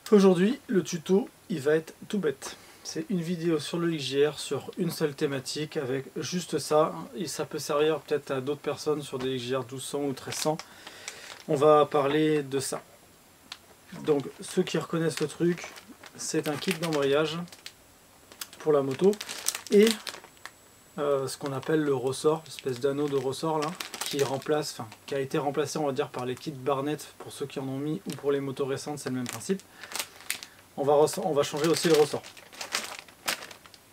Aujourd'hui, le tuto, il va être tout bête. C'est une vidéo sur le XJR, sur une seule thématique, avec juste ça. Et ça peut servir peut-être à d'autres personnes sur des XJR 1200 ou 1300. On va parler de ça. Donc, ceux qui reconnaissent le truc, c'est un kit d'embrayage pour la moto. Et ce qu'on appelle le ressort, l'espèce d'anneau de ressort là, qui a été remplacé, on va dire, par les kits Barnett pour ceux qui en ont mis, ou pour les motos récentes, c'est le même principe. On va changer aussi le ressort.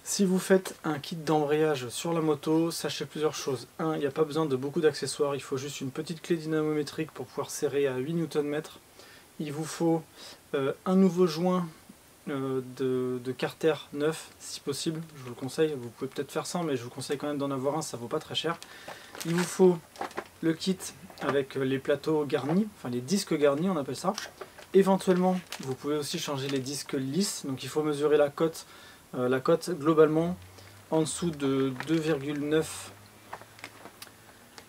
Si vous faites un kit d'embrayage sur la moto, sachez plusieurs choses. Il n'y a pas besoin de beaucoup d'accessoires, il faut juste une petite clé dynamométrique pour pouvoir serrer à 8 Nm. Il vous faut un nouveau joint de carter neuf, si possible. Je vous le conseille, vous pouvez peut-être faire ça, mais je vous conseille quand même d'en avoir un, ça vaut pas très cher. Il vous faut le kit avec les plateaux garnis, enfin les disques garnis on appelle ça. Éventuellement, vous pouvez aussi changer les disques lisses, donc il faut mesurer la cote. La cote, globalement, en dessous de 2,9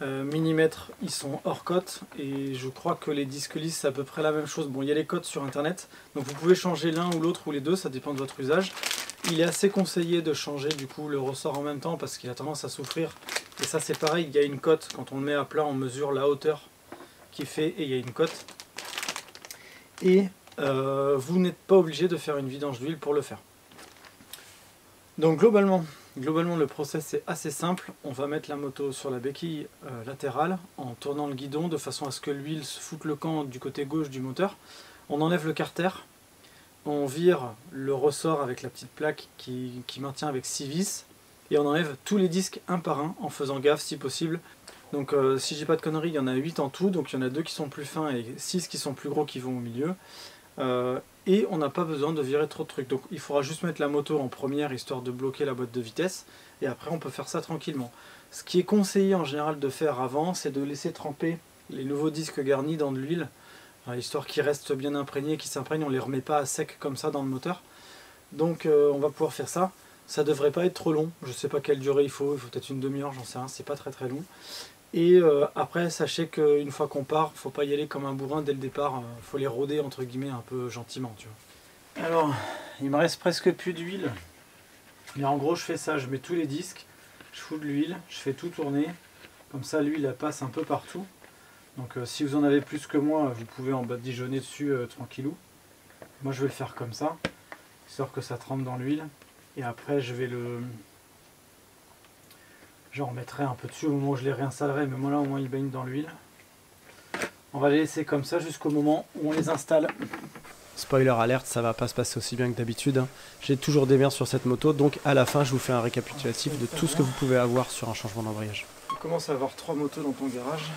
mm, ils sont hors cote, et je crois que les disques lisses, c'est à peu près la même chose. Bon, il y a les cotes sur internet, donc vous pouvez changer l'un ou l'autre ou les deux, ça dépend de votre usage. Il est assez conseillé de changer du coup le ressort en même temps, parce qu'il a tendance à souffrir. Et ça c'est pareil, il y a une cote, quand on le met à plat, on mesure la hauteur qu'il fait, et il y a une cote. Et vous n'êtes pas obligé de faire une vidange d'huile pour le faire. Donc globalement le process est assez simple. On va mettre la moto sur la béquille latérale en tournant le guidon de façon à ce que l'huile se foute le camp du côté gauche du moteur. On enlève le carter, on vire le ressort avec la petite plaque qui maintient avec 6 vis, et on enlève tous les disques un par un en faisant gaffe si possible. Donc si j'ai pas de conneries, il y en a 8 en tout, donc il y en a 2 qui sont plus fins et 6 qui sont plus gros qui vont au milieu. Et on n'a pas besoin de virer trop de trucs, donc il faudra juste mettre la moto en première histoire de bloquer la boîte de vitesse, et après on peut faire ça tranquillement. Ce qui est conseillé en général de faire avant, c'est de laisser tremper les nouveaux disques garnis dans de l'huile, histoire qu'ils restent bien imprégnés, qu'ils s'imprègnent, on les remet pas à sec comme ça dans le moteur. Donc on va pouvoir faire ça. Ça devrait pas être trop long, je sais pas quelle durée il faut peut-être une demi-heure, j'en sais rien, c'est pas très long. Et après, sachez qu'une fois qu'on part, faut pas y aller comme un bourrin dès le départ, faut les rôder entre guillemets un peu gentiment, tu vois. Alors, il me reste presque plus d'huile, mais en gros je fais ça, je mets tous les disques, je fous de l'huile, je fais tout tourner, comme ça l'huile elle passe un peu partout. Donc si vous en avez plus que moi, vous pouvez en badigeonner dessus tranquillou. Moi je vais le faire comme ça, histoire que ça trempe dans l'huile, et après j'en remettrai un peu dessus au moment où je les réinstallerai, mais moi là au moins ils baignent dans l'huile. On va les laisser comme ça jusqu'au moment où on les installe. Spoiler alerte, ça va pas se passer aussi bien que d'habitude. J'ai toujours des merdes sur cette moto, donc à la fin je vous fais un récapitulatif de tout ce que vous pouvez avoir sur un changement d'embrayage. Tu commences à avoir 3 motos dans ton garage.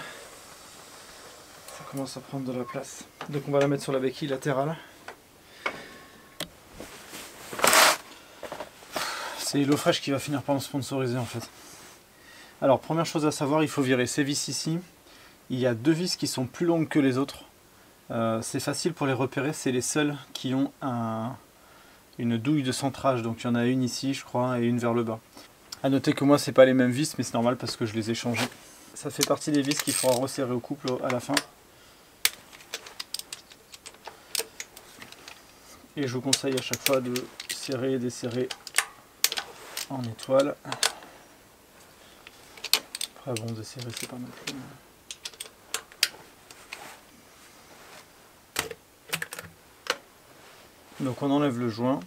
Ça commence à prendre de la place. Donc on va la mettre sur la béquille latérale. C'est HelloFresh qui va finir par me sponsoriser en fait. Alors première chose à savoir, il faut virer ces vis ici. Il y a 2 vis qui sont plus longues que les autres. C'est facile pour les repérer, c'est les seuls qui ont une douille de centrage. Donc il y en a une ici je crois et une vers le bas. A noter que moi c'est pas les mêmes vis, mais c'est normal parce que je les ai changées. Ça fait partie des vis qu'il faudra resserrer au couple à la fin. Et je vous conseille à chaque fois de serrer et desserrer en étoile. Après bon, desserrer c'est pas non plus. Donc on enlève le joint.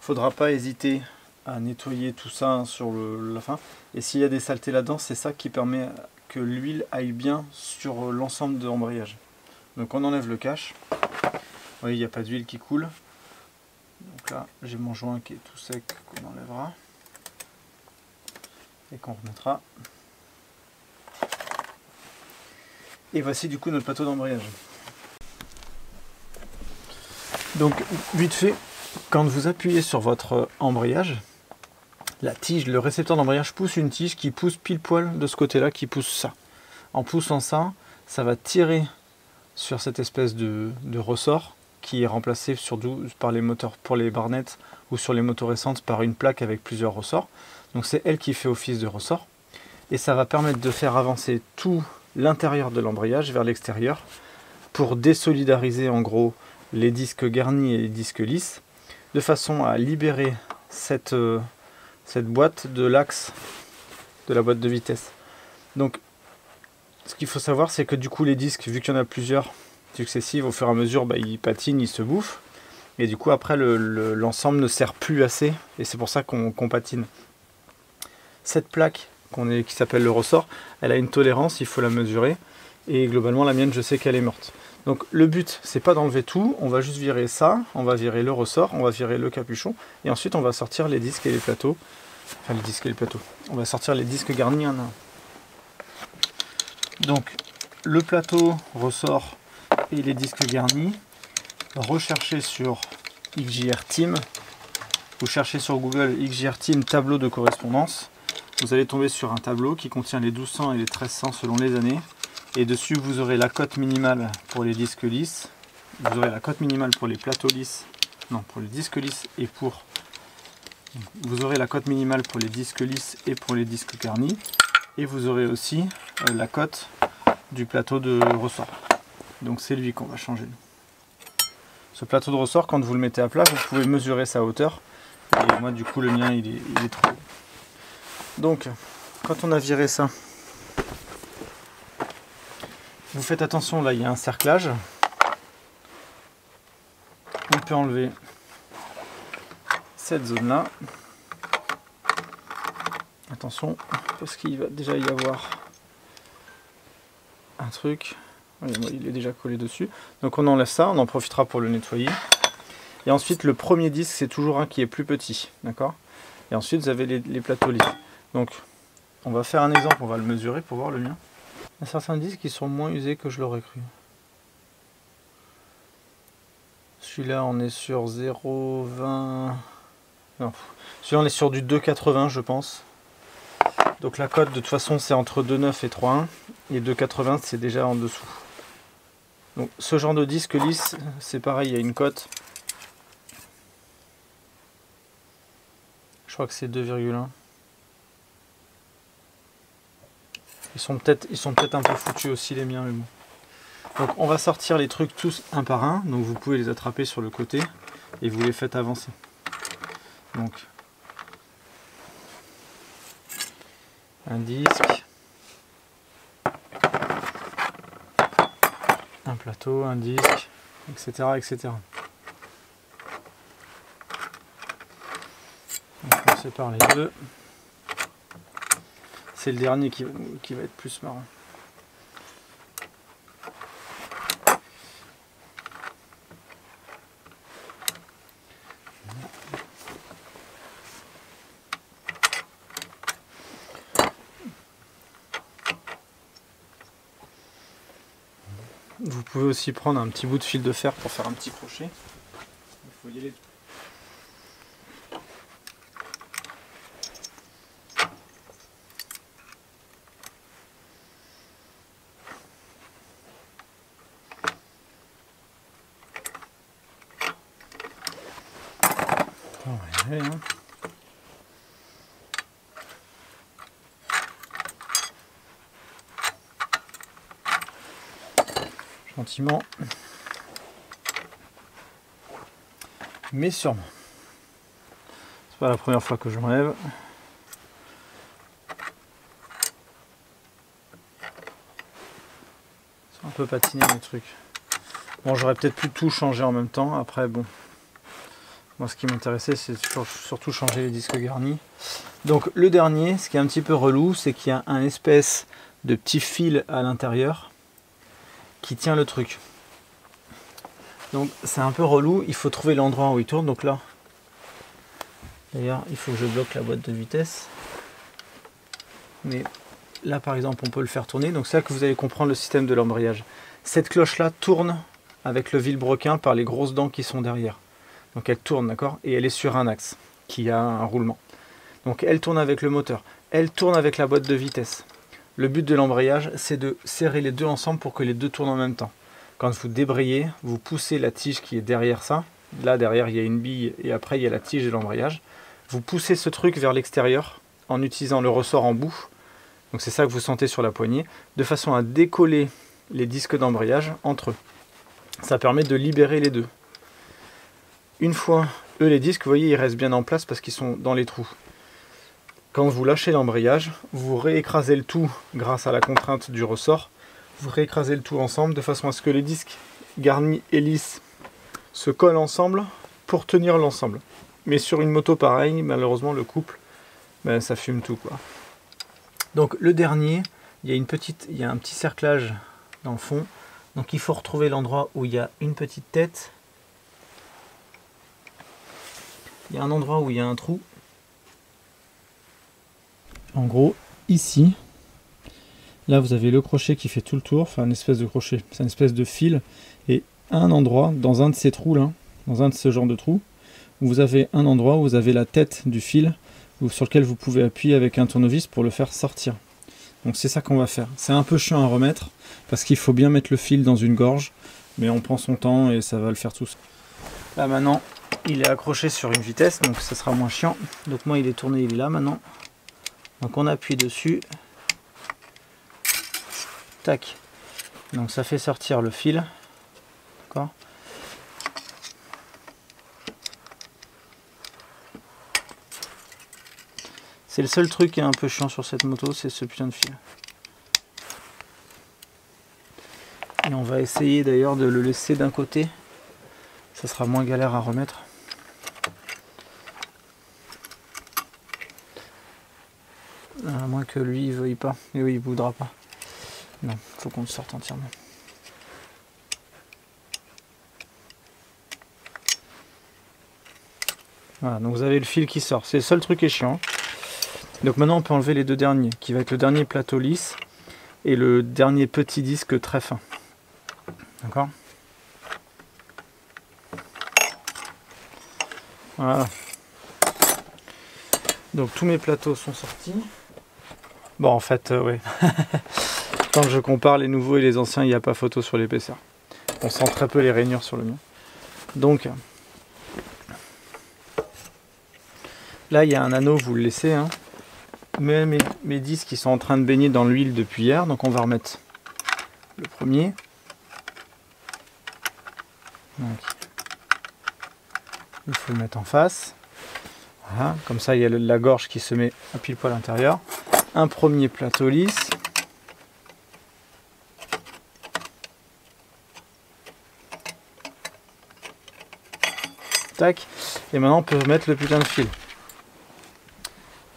Faudra pas hésiter à nettoyer tout ça sur la fin. Et s'il y a des saletés là-dedans, c'est ça qui permet que l'huile aille bien sur l'ensemble de l'embrayage. Donc on enlève le cache. Vous voyez, il n'y a pas d'huile qui coule. Donc là, j'ai mon joint qui est tout sec qu'on enlèvera. Et qu'on remettra. Et voici du coup notre plateau d'embrayage. Donc vite fait, quand vous appuyez sur votre embrayage, la tige, le récepteur d'embrayage pousse une tige qui pousse pile poil de ce côté-là, qui pousse ça. En poussant ça, ça va tirer sur cette espèce de ressort qui est remplacé par les moteurs pour les Barnett ou sur les motos récentes par une plaque avec plusieurs ressorts. Donc c'est elle qui fait office de ressort. Et ça va permettre de faire avancer tout l'intérieur de l'embrayage vers l'extérieur pour désolidariser en gros les disques garnis et les disques lisses, de façon à libérer cette boîte de l'axe de la boîte de vitesse. Donc ce qu'il faut savoir, c'est que du coup les disques, vu qu'il y en a plusieurs successives, au fur et à mesure ils patinent, ils se bouffent, et du coup après l'ensemble ne sert plus assez, et c'est pour ça qu'on patine. Cette plaque qui s'appelle le ressort, elle a une tolérance, il faut la mesurer, et globalement la mienne, je sais qu'elle est morte. Donc le but, c'est pas d'enlever tout, on va juste virer ça, on va virer le ressort, on va virer le capuchon, et ensuite on va sortir les disques et les plateaux. Enfin les disques et les plateaux. On va sortir les disques garnis un à un. Donc le plateau ressort et les disques garnis, recherchez sur XJR Team, vous cherchez sur Google XJR Team tableau de correspondance, vous allez tomber sur un tableau qui contient les 1200 et les 1300 selon les années. Et dessus, vous aurez la cote minimale pour les disques lisses, vous aurez la cote minimale pour les plateaux lisses, non, pour les disques lisses et pour... Vous aurez la cote minimale pour les disques lisses et pour les disques garnis, et vous aurez aussi la cote du plateau de ressort. Donc c'est lui qu'on va changer. Ce plateau de ressort, quand vous le mettez à plat, vous pouvez mesurer sa hauteur, et moi du coup le mien il est trop haut. Donc, quand on a viré ça, vous faites attention, là il y a un cerclage. On peut enlever cette zone là. Attention, parce qu'il va déjà y avoir un truc. Il est déjà collé dessus. Donc on enlève ça, on en profitera pour le nettoyer. Et ensuite le premier disque, c'est toujours un qui est plus petit. D'accord ? Et ensuite vous avez les plateaux lisses. Donc on va faire un exemple, on va le mesurer pour voir le mien. Il y a certains disques qui sont moins usés que je l'aurais cru. Celui-là, on est sur 0,20... Non, celui-là, on est sur du 2,80, je pense. Donc la cote, de toute façon, c'est entre 2,9 et 3,1. Et 2,80, c'est déjà en dessous. Donc ce genre de disque lisse, c'est pareil, il y a une cote. Je crois que c'est 2,1. Ils sont peut-être un peu foutus aussi les miens, mais bon. Donc on va sortir les trucs tous un par un, donc vous pouvez les attraper sur le côté et vous les faites avancer. Donc un disque, un plateau, un disque, etc. etc. Donc on sépare les deux. C'est le dernier qui va être plus marrant. Vous pouvez aussi prendre un petit bout de fil de fer pour faire un petit crochet. Il faut y aller. On va y aller, hein. Gentiment, mais sûrement. C'est pas la première fois que je m'enlève. C'est un peu patiné le truc. Bon, j'aurais peut-être pu tout changer en même temps. Après, bon, moi ce qui m'intéressait, c'est surtout changer les disques garnis. Donc le dernier, ce qui est un petit peu relou, c'est qu'il y a un espèce de petit fil à l'intérieur qui tient le truc. Donc c'est un peu relou, il faut trouver l'endroit où il tourne. Donc là, d'ailleurs, il faut que je bloque la boîte de vitesse. Mais là, par exemple, on peut le faire tourner. Donc c'est là que vous allez comprendre le système de l'embrayage. Cette cloche-là tourne avec le vilebrequin par les grosses dents qui sont derrière. Donc elle tourne, d'accord ? Et elle est sur un axe qui a un roulement. Donc elle tourne avec le moteur. Elle tourne avec la boîte de vitesse. Le but de l'embrayage, c'est de serrer les deux ensemble pour que les deux tournent en même temps. Quand vous débrayez, vous poussez la tige qui est derrière ça. Là, derrière, il y a une bille et après, il y a la tige de l'embrayage. Vous poussez ce truc vers l'extérieur en utilisant le ressort en bout. Donc c'est ça que vous sentez sur la poignée, de façon à décoller les disques d'embrayage entre eux. Ça permet de libérer les deux. une fois, eux les disques, vous voyez, ils restent bien en place parce qu'ils sont dans les trous. Quand vous lâchez l'embrayage, vous réécrasez le tout grâce à la contrainte du ressort. Vous réécrasez le tout ensemble de façon à ce que les disques garnis et lisses se collent ensemble pour tenir l'ensemble. Mais sur une moto pareille, malheureusement le couple, ben, ça fume tout quoi. Donc le dernier, il y a un petit cerclage dans le fond. Donc il faut retrouver l'endroit où il y a une petite tête. Il y a un endroit où il y a un trou. En gros, ici, là vous avez le crochet qui fait tout le tour, enfin une espèce de crochet, c'est une espèce de fil. Et un endroit, dans un de ces trous là, dans un de ce genre de trous, vous avez un endroit où vous avez la tête du fil sur lequel vous pouvez appuyer avec un tournevis pour le faire sortir. Donc c'est ça qu'on va faire. C'est un peu chiant à remettre parce qu'il faut bien mettre le fil dans une gorge, mais on prend son temps et ça va le faire tout seul. Là maintenant, il est accroché sur une vitesse, donc ça sera moins chiant. Donc moi il est tourné, il est là maintenant. Donc on appuie dessus. Tac. Donc ça fait sortir le fil. D'accord ? C'est le seul truc qui est un peu chiant sur cette moto, c'est ce putain de fil. Et on va essayer d'ailleurs de le laisser d'un côté. Ça sera moins galère à remettre. À moins que lui il veuille pas. Et oui, il voudra pas. Non, faut qu'on le sorte entièrement. Voilà, donc vous avez le fil qui sort. C'est le seul truc qui est chiant. Donc maintenant on peut enlever les deux derniers, qui va être le dernier plateau lisse et le dernier petit disque très fin. D'accord ? Voilà. Donc tous mes plateaux sont sortis. Bon en fait, ouais. Quand je compare les nouveaux et les anciens, il n'y a pas photo sur l'épaisseur. On sent très peu les rainures sur le mien. Donc là il y a un anneau, vous le laissez. Hein. Mais mes disques qui sont en train de baigner dans l'huile depuis hier, donc on va remettre le premier. Donc, il faut le mettre en face. Voilà, comme ça il y a la gorge qui se met à pile poil à l'intérieur. Un premier plateau lisse. Tac. Et maintenant on peut mettre le putain de fil.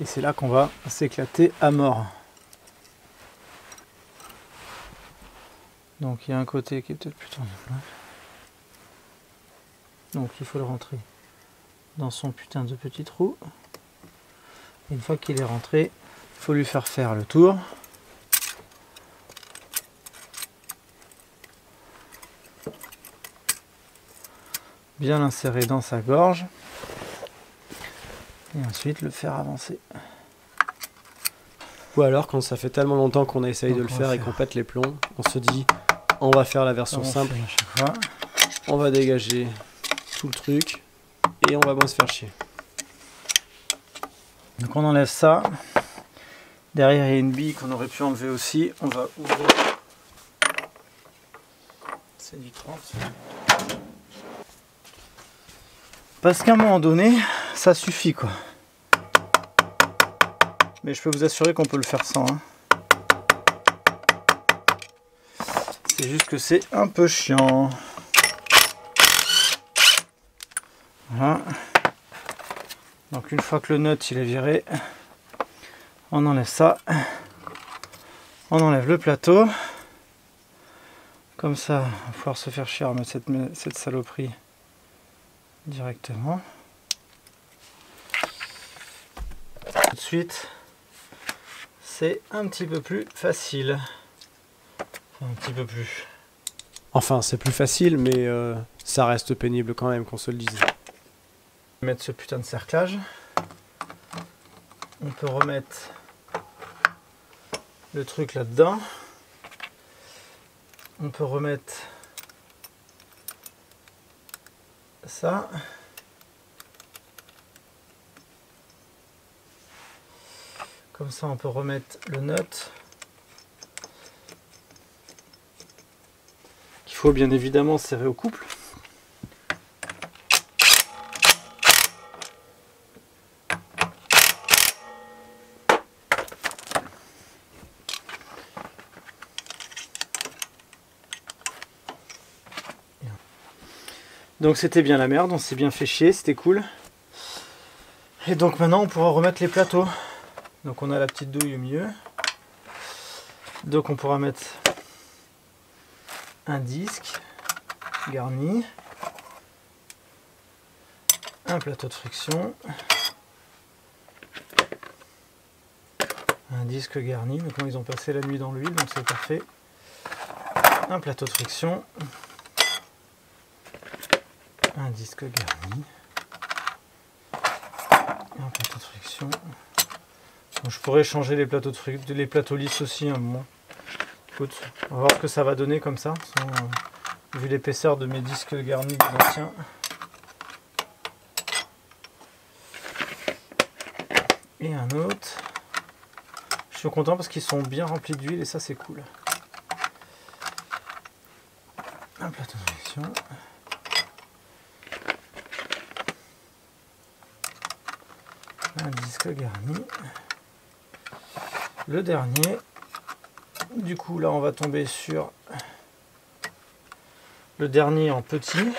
Et c'est là qu'on va s'éclater à mort. Donc il y a un côté qui est peut-être plus tourné. Donc il faut le rentrer dans son putain de petit trou. Et une fois qu'il est rentré, il faut lui faire le tour. Bien l'insérer dans sa gorge. Et ensuite le faire avancer. Ou alors quand ça fait tellement longtemps qu'on essaye de le faire et qu'on pète les plombs, on se dit on va faire la version simple, on va dégager tout le truc et on va moins se faire chier. Donc on enlève ça. Derrière il y a une bille qu'on aurait pu enlever aussi. On va ouvrir. C'est du 30. Parce qu'à un moment donné, ça suffit quoi. Mais je peux vous assurer qu'on peut le faire sans. Hein. C'est juste que c'est un peu chiant. Voilà. Donc une fois que le nut il est viré, on enlève ça. On enlève le plateau. Comme ça, on va pouvoir se faire chier à mettre cette saloperie directement. Tout de suite, c'est un petit peu plus facile. Enfin, un petit peu plus. Enfin, c'est plus facile, mais ça reste pénible quand même, qu'on se le dise. Mettre ce putain de cerclage. On peut remettre le truc là-dedans. On peut remettre ça. Comme ça, on peut remettre le nut. Qu'il faut bien évidemment serrer au couple. Donc c'était bien la merde, on s'est bien fait chier, c'était cool. Et donc maintenant on pourra remettre les plateaux. Donc on a la petite douille au milieu. Donc on pourra mettre un disque garni, un plateau de friction, un disque garni. Donc ils ont passé la nuit dans l'huile, donc c'est parfait. Un plateau de friction, un disque garni, un plateau de friction. Bon, je pourrais changer les plateaux les plateaux lisses aussi un moment. Écoute, on va voir ce que ça va donner comme ça, vu l'épaisseur de mes disques garnis anciens. Et un autre. Je suis content parce qu'ils sont bien remplis d'huile et ça c'est cool. Un plateau de friction. Un disque garni. Le dernier. Du coup là on va tomber sur le dernier en petit.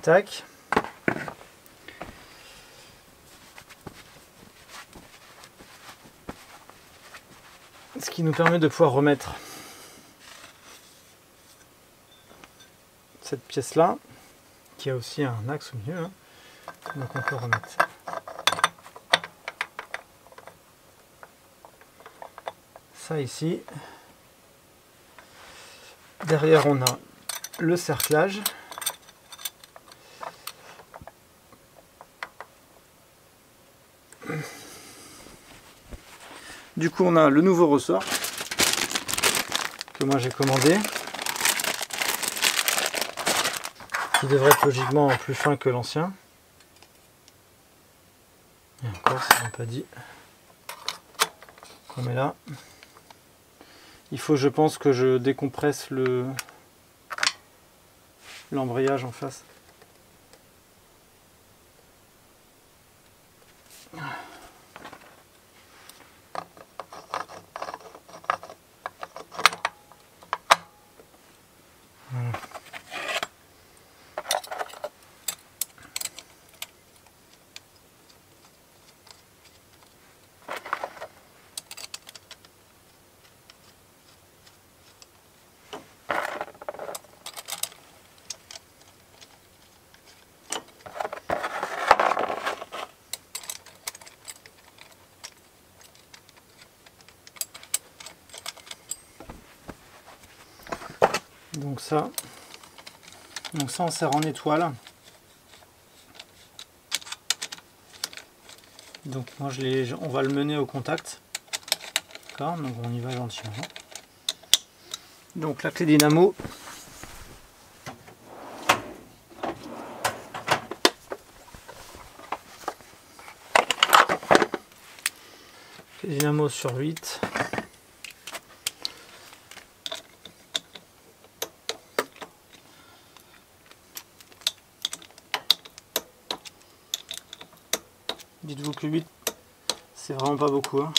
Tac. Ce qui nous permet de pouvoir remettre cette pièce là, qui a aussi un axe au milieu, hein. Donc on peut remettre ça ici. Derrière on a le cerclage. Du coup on a le nouveau ressort que moi j'ai commandé, qui devrait être logiquement plus fin que l'ancien. Et encore, ça n'a pas dit. On met là. Il faut, je pense, que je décompresse l'embrayage en face. Donc ça on serre en étoile. Donc moi on va le mener au contact. D'accord, donc on y va gentiment. Donc la clé dynamo. Clé dynamo sur 8. Dites-vous que 8, c'est vraiment pas beaucoup, hein.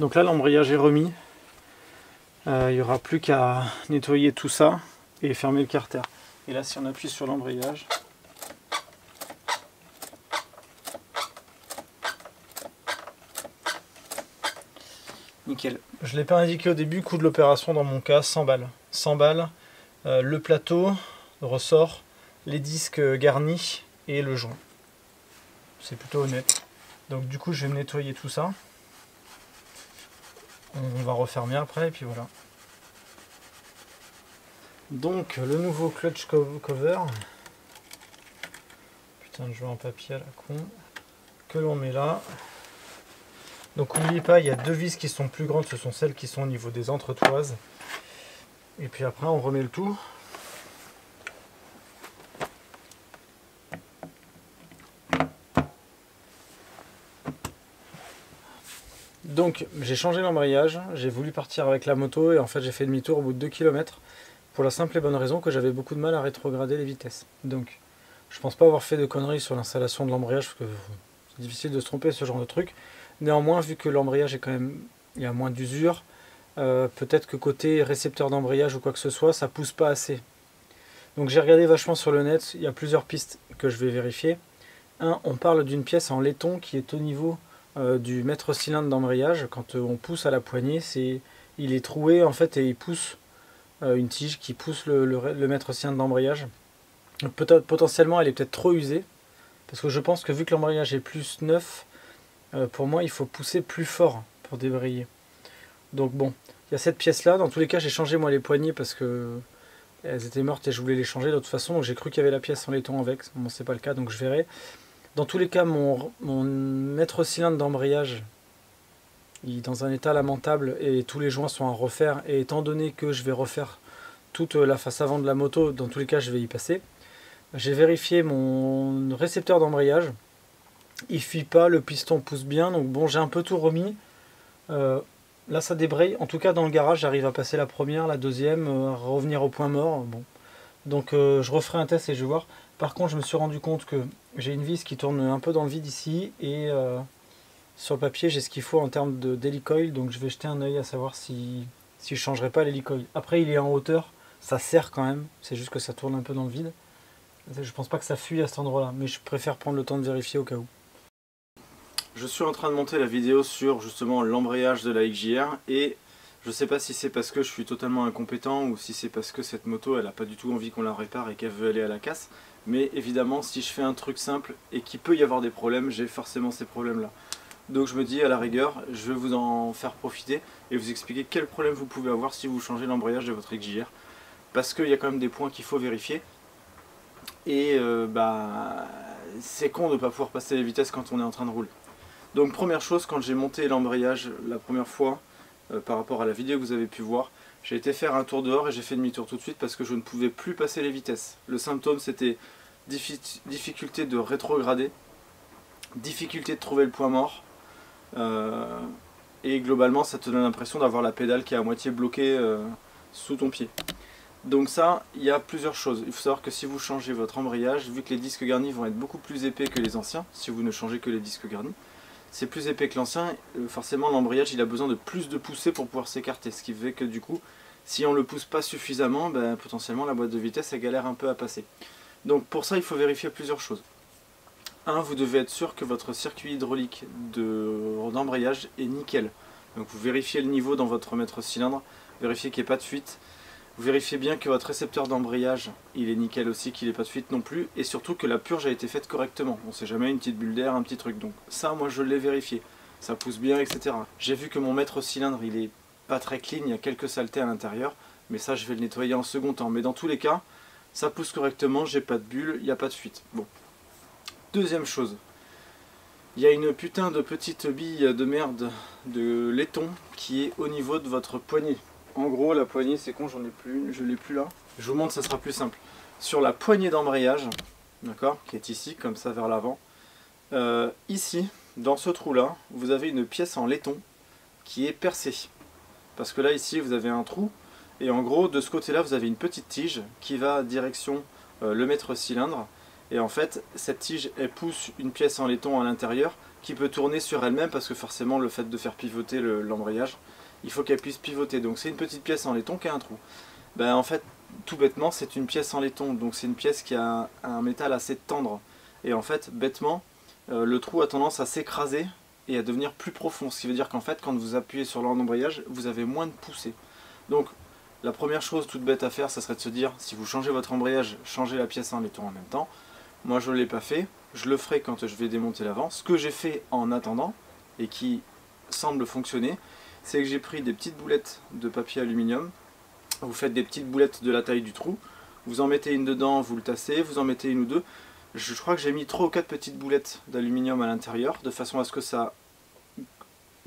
Donc là, l'embrayage est remis. Il n'y aura plus qu'à nettoyer tout ça et fermer le carter. Et là, si on appuie sur l'embrayage, nickel. Je ne l'ai pas indiqué au début, coût de l'opération dans mon cas, 100 balles. 100 balles, le plateau, le ressort, les disques garnis et le joint. C'est plutôt honnête. Donc du coup, je vais nettoyer tout ça. On va refermer après et puis voilà. Donc le nouveau clutch cover. Putain de jouet en papier à la con. Que l'on met là. Donc n'oubliez pas, il y a deux vis qui sont plus grandes, ce sont celles qui sont au niveau des entretoises. Et puis après on remet le tout. Donc j'ai changé l'embrayage, j'ai voulu partir avec la moto et en fait j'ai fait demi-tour au bout de 2 km pour la simple et bonne raison que j'avais beaucoup de mal à rétrograder les vitesses. Donc je pense pas avoir fait de conneries sur l'installation de l'embrayage parce que C'est difficile de se tromper ce genre de truc. Néanmoins, vu que l'embrayage est quand même, il y a moins d'usure, peut-être que côté récepteur d'embrayage ou quoi que ce soit, ça pousse pas assez. Donc j'ai regardé vachement sur le net, il y a plusieurs pistes que je vais vérifier. On parle d'une pièce en laiton qui est au niveau du mètre cylindre d'embrayage. Quand on pousse à la poignée, il est troué en fait et il pousse une tige qui pousse le mètre cylindre d'embrayage. Potentiellement elle est peut-être trop usée, parce que je pense que vu que l'embrayage est plus neuf, pour moi il faut pousser plus fort pour débrayer. Donc bon, il y a cette pièce là, dans tous les cas j'ai changé moi les poignées parce que elles étaient mortes et je voulais les changer de toute façon, donc j'ai cru qu'il y avait la pièce en laiton avec, bon c'est pas le cas donc je verrai. Dans tous les cas mon mètre cylindre d'embrayage il est dans un état lamentable et tous les joints sont à refaire, et étant donné que je vais refaire toute la face avant de la moto, dans tous les cas je vais y passer. J'ai vérifié mon récepteur d'embrayage, il fuit pas, le piston pousse bien, donc bon j'ai un peu tout remis. Là ça débraye, en tout cas dans le garage j'arrive à passer la première, la deuxième, à revenir au point mort. Bon. Donc je referai un test et je vais voir. Par contre je me suis rendu compte que j'ai une vis qui tourne un peu dans le vide ici, et sur le papier j'ai ce qu'il faut en termes d'hélicoil, donc je vais jeter un oeil à savoir si je changerai pas l'hélicoil. Après il est en hauteur, ça sert quand même, c'est juste que ça tourne un peu dans le vide. Je pense pas que ça fuit à cet endroit là, mais je préfère prendre le temps de vérifier au cas où. Je suis en train de monter la vidéo sur justement l'embrayage de la XJR, et je sais pas si c'est parce que je suis totalement incompétent ou si c'est parce que cette moto elle a pas du tout envie qu'on la répare et qu'elle veut aller à la casse, mais évidemment si je fais un truc simple et qu'il peut y avoir des problèmes, j'ai forcément ces problèmes là. Donc je me dis à la rigueur, je vais vous en faire profiter et vous expliquer quels problèmes vous pouvez avoir si vous changez l'embrayage de votre XJR, parce qu'il y a quand même des points qu'il faut vérifier. Et c'est con de ne pas pouvoir passer les vitesses quand on est en train de rouler. Donc première chose, quand j'ai monté l'embrayage la première fois, par rapport à la vidéo que vous avez pu voir, j'ai été faire un tour dehors et j'ai fait demi-tour tout de suite parce que je ne pouvais plus passer les vitesses. Le symptôme c'était difficulté de rétrograder, difficulté de trouver le point mort, et globalement ça te donne l'impression d'avoir la pédale qui est à moitié bloquée sous ton pied. Donc ça, il y a plusieurs choses. Il faut savoir que si vous changez votre embrayage, vu que les disques garnis vont être beaucoup plus épais que les anciens, si vous ne changez que les disques garnis, c'est plus épais que l'ancien, forcément l'embrayage il a besoin de plus de poussée pour pouvoir s'écarter, ce qui fait que du coup, si on ne le pousse pas suffisamment, potentiellement la boîte de vitesse elle galère un peu à passer. Donc pour ça il faut vérifier plusieurs choses. Vous devez être sûr que votre circuit hydraulique d'embrayage est nickel. Donc vous vérifiez le niveau dans votre mètre cylindre, vérifiez qu'il n'y ait pas de fuite. Vous vérifiez bien que votre récepteur d'embrayage il est nickel aussi, qu'il n'ait pas de fuite non plus, et surtout que la purge a été faite correctement. On ne sait jamais, une petite bulle d'air, un petit truc. Donc ça, moi je l'ai vérifié. Ça pousse bien, etc. J'ai vu que mon mètre cylindre il est pas très clean, il y a quelques saletés à l'intérieur, mais ça je vais le nettoyer en second temps. Mais dans tous les cas, ça pousse correctement, j'ai pas de bulle, il n'y a pas de fuite. Bon. Deuxième chose, il y a une putain de petite bille de merde de laiton qui est au niveau de votre poignet. En gros, la poignée, c'est con, j'en ai plus, je l'ai plus là. Je vous montre, ça sera plus simple. Sur la poignée d'embrayage, d'accord, qui est ici, comme ça vers l'avant, ici, dans ce trou-là, vous avez une pièce en laiton qui est percée. Parce que là, ici, vous avez un trou, et en gros, de ce côté-là, vous avez une petite tige qui va direction le mètre cylindre. Et en fait, cette tige, elle pousse une pièce en laiton à l'intérieur qui peut tourner sur elle-même, parce que forcément, le fait de faire pivoter l'embrayage, il faut qu'elle puisse pivoter. Donc c'est une petite pièce en laiton qui a un trou. En fait, tout bêtement, c'est une pièce en laiton. Donc c'est une pièce qui a un métal assez tendre. Et en fait, bêtement, le trou a tendance à s'écraser et à devenir plus profond. Ce qui veut dire qu'en fait, quand vous appuyez sur l'embrayage, vous avez moins de poussée. Donc la première chose toute bête à faire, ça serait de se dire, si vous changez votre embrayage, changez la pièce en laiton en même temps. Moi je ne l'ai pas fait, je le ferai quand je vais démonter l'avant. Ce que j'ai fait en attendant, et qui semble fonctionner, c'est que j'ai pris des petites boulettes de papier aluminium. Vous faites des petites boulettes de la taille du trou, vous en mettez une dedans, vous le tassez, vous en mettez une ou deux. Je crois que j'ai mis 3 ou 4 petites boulettes d'aluminium à l'intérieur, de façon à ce que ça,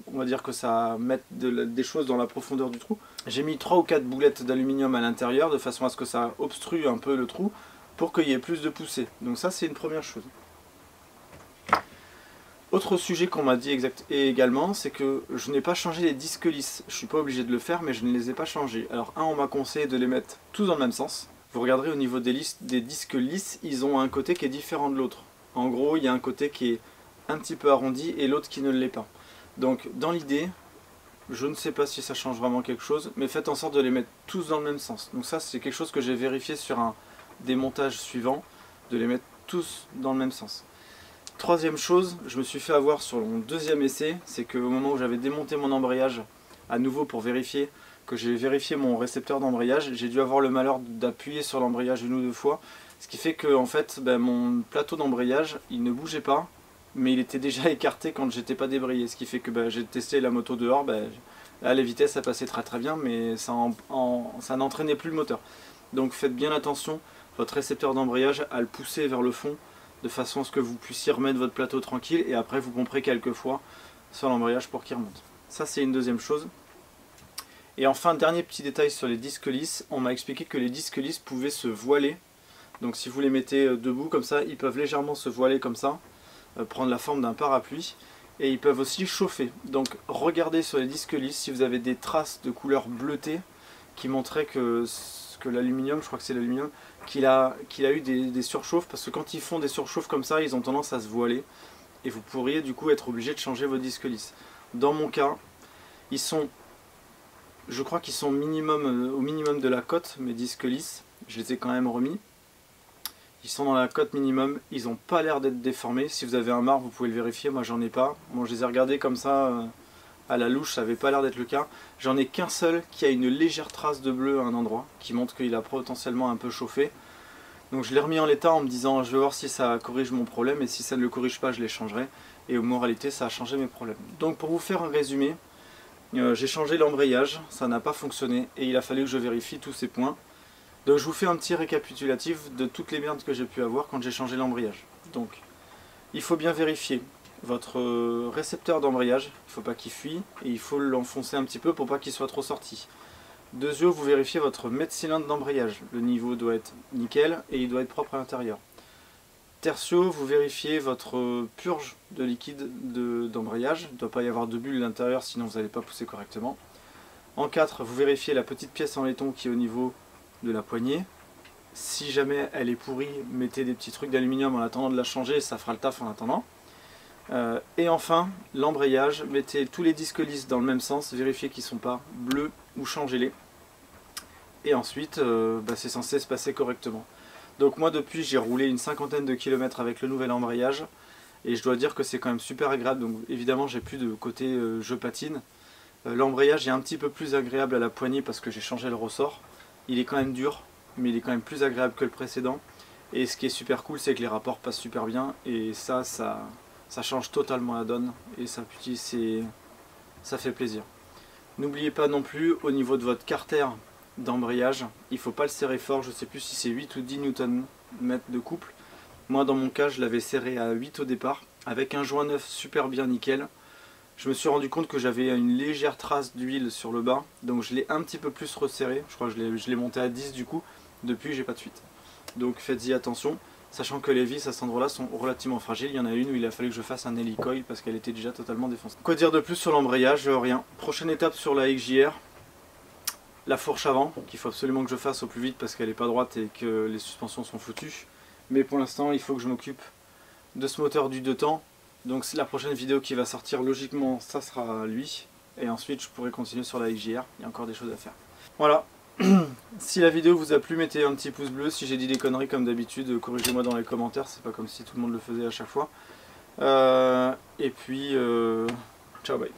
on va dire que ça mette des choses dans la profondeur du trou. J'ai mis 3 ou 4 boulettes d'aluminium à l'intérieur, de façon à ce que ça obstrue un peu le trou, pour qu'il y ait plus de poussée. Donc ça c'est une première chose. Autre sujet qu'on m'a dit également, c'est que je n'ai pas changé les disques lisses. Je ne suis pas obligé de le faire, mais je ne les ai pas changés. Alors on m'a conseillé de les mettre tous dans le même sens. Vous regarderez au niveau des disques lisses, ils ont un côté qui est différent de l'autre. En gros, il y a un côté qui est un petit peu arrondi et l'autre qui ne l'est pas. Donc dans l'idée, je ne sais pas si ça change vraiment quelque chose, mais faites en sorte de les mettre tous dans le même sens. Donc ça c'est quelque chose que j'ai vérifié sur un démontage suivant, de les mettre tous dans le même sens. Troisième chose, je me suis fait avoir sur mon deuxième essai, c'est qu'au moment où j'avais démonté mon embrayage à nouveau pour vérifier que j'ai vérifié mon récepteur d'embrayage, j'ai dû avoir le malheur d'appuyer sur l'embrayage une ou deux fois, ce qui fait que en fait mon plateau d'embrayage il ne bougeait pas, mais il était déjà écarté quand j'étais pas débrayé, ce qui fait que j'ai testé la moto dehors, là les vitesses ça passait très bien, mais ça n'entraînait plus le moteur. Donc faites bien attention, votre récepteur d'embrayage, à le pousser vers le fond, de façon à ce que vous puissiez remettre votre plateau tranquille, et après vous pomperez quelques fois sur l'embrayage pour qu'il remonte. Ça c'est une deuxième chose. Et enfin, dernier petit détail sur les disques lisses, on m'a expliqué que les disques lisses pouvaient se voiler. Donc si vous les mettez debout comme ça, ils peuvent légèrement se voiler comme ça, prendre la forme d'un parapluie, et ils peuvent aussi chauffer. Donc regardez sur les disques lisses si vous avez des traces de couleur bleutée qui montraient que l'aluminium, je crois que c'est l'aluminium, qu'il a eu des surchauffes, parce que quand ils font des surchauffes comme ça, ils ont tendance à se voiler, et vous pourriez du coup être obligé de changer vos disques lisses. Dans mon cas, ils sont... Je crois qu'ils sont au minimum de la cote, mes disques lisses. Je les ai quand même remis. Ils sont dans la cote minimum. Ils n'ont pas l'air d'être déformés. Si vous avez un marque, vous pouvez le vérifier. Moi, j'en ai pas. Bon, je les ai regardés comme ça à la louche. Ça n'avait pas l'air d'être le cas. J'en ai qu'un seul qui a une légère trace de bleu à un endroit, qui montre qu'il a potentiellement un peu chauffé. Donc je l'ai remis en l'état en me disant je vais voir si ça corrige mon problème. Et si ça ne le corrige pas, je les changerai. Et en moralité, ça a changé mes problèmes. Donc pour vous faire un résumé, j'ai changé l'embrayage, ça n'a pas fonctionné et il a fallu que je vérifie tous ces points. Donc je vous fais un petit récapitulatif de toutes les merdes que j'ai pu avoir quand j'ai changé l'embrayage. Donc il faut bien vérifier votre récepteur d'embrayage, il ne faut pas qu'il fuit et il faut l'enfoncer un petit peu pour pas qu'il soit trop sorti. Deuxièmement, vous vérifiez votre mètre-cylindre d'embrayage, le niveau doit être nickel et il doit être propre à l'intérieur. Tertio, vous vérifiez votre purge de liquide d'embrayage. Il ne doit pas y avoir de bulles à l'intérieur, sinon vous n'allez pas pousser correctement. En 4, vous vérifiez la petite pièce en laiton qui est au niveau de la poignée. Si jamais elle est pourrie, mettez des petits trucs d'aluminium en attendant de la changer, ça fera le taf en attendant. Et enfin, l'embrayage, mettez tous les disques lisses dans le même sens, vérifiez qu'ils ne sont pas bleus ou changez-les. Et ensuite, c'est censé se passer correctement. Donc moi depuis j'ai roulé une cinquantaine de kilomètres avec le nouvel embrayage et je dois dire que c'est quand même super agréable. Donc évidemment j'ai plus de côté je patine. L'embrayage est un petit peu plus agréable à la poignée parce que j'ai changé le ressort. Il est quand même dur mais il est quand même plus agréable que le précédent. Et ce qui est super cool c'est que les rapports passent super bien et ça change totalement la donne et ça fait plaisir. N'oubliez pas non plus au niveau de votre carter d'embrayage, il ne faut pas le serrer fort, je ne sais plus si c'est 8 ou 10 Nm de couple. Moi dans mon cas je l'avais serré à 8 au départ, avec un joint neuf super bien nickel. Je me suis rendu compte que j'avais une légère trace d'huile sur le bas, donc je l'ai un petit peu plus resserré, je crois que je l'ai monté à 10 du coup, depuis j'ai pas de fuite. Donc faites-y attention, sachant que les vis à cet endroit là sont relativement fragiles, il y en a une où il a fallu que je fasse un hélicoil parce qu'elle était déjà totalement défoncée. Quoi dire de plus sur l'embrayage? Rien. Prochaine étape sur la XJR. La fourche avant, qu'il faut absolument que je fasse au plus vite parce qu'elle n'est pas droite et que les suspensions sont foutues. Mais pour l'instant, il faut que je m'occupe de ce moteur du 2 temps. Donc la prochaine vidéo qui va sortir, logiquement, ça sera lui. Et ensuite, je pourrai continuer sur la XJR. Il y a encore des choses à faire. Voilà. Si la vidéo vous a plu, mettez un petit pouce bleu. Si j'ai dit des conneries comme d'habitude, corrigez-moi dans les commentaires. C'est pas comme si tout le monde le faisait à chaque fois. Et puis, ciao, bye.